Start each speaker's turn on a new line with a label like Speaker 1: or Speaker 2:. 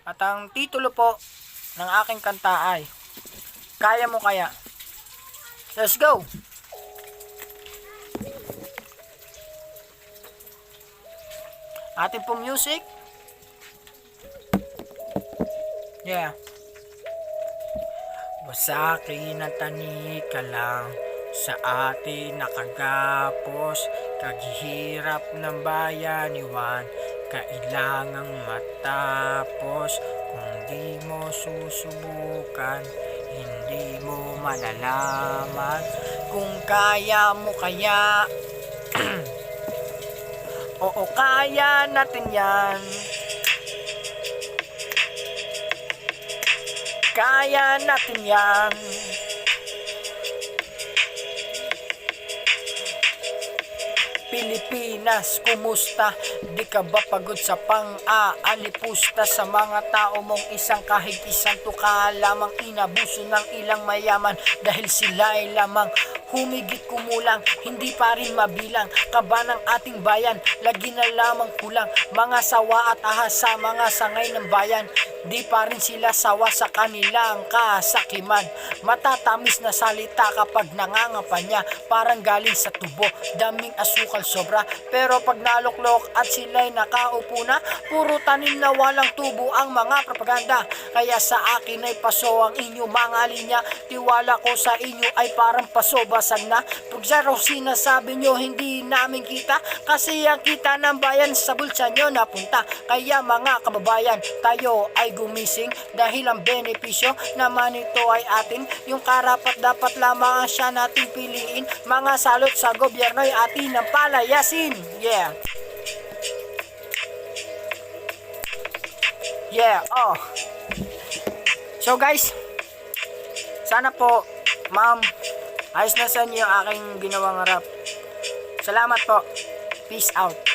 Speaker 1: At ang titulo po ng aking kanta ay Kaya Mo Kaya. Let's go! Atin po music. Yeah. Sa akin ang tani ka lang, sa atin nakagapos, kaghihirap ng bayaniwan, kailangang matapos. Kung di mo susubukan, hindi mo malalaman kung kaya mo kaya. Oo, kaya natin yan. Kaya natin yan. Pilipinas, kumusta? Di ka ba pagod sa pang-aalipusta sa mga tao mong isang kahit isang tuka lamang inabuso ng ilang mayaman dahil sila ay lamang humigit kumulang, hindi pa rin mabilang kaba ng ating bayan, lagi na lamang kulang mga sawa at ahas sa mga sangay ng bayan. Di pa rin sila sawa sa kanilang kasakiman, matatamis na salita kapag nangangampanya, parang galing sa tubo, daming asukal sobra. Pero pag naluklok at sila'y nakaupo na, puro tanim na walang tubo ang mga propaganda. Kaya sa akin ay paso ang inyo mga linya, tiwala ko sa inyo ay parang paso basag na. Pag sa sinasabi nyo hindi namin kita, kasi ang kita ng bayan sa bulsa nyo napunta. Kaya mga kababayan, tayo ay gumising dahil ang benepisyo naman ito ay atin. Yung karapat dapat lamang siya nating piliin. Mga salot sa gobyerno ay atin ang palayasin. Yeah. Yeah, oh. So guys, sana po, ma'am, ayos na sa inyo aking ginawang rap. Salamat po. Peace out.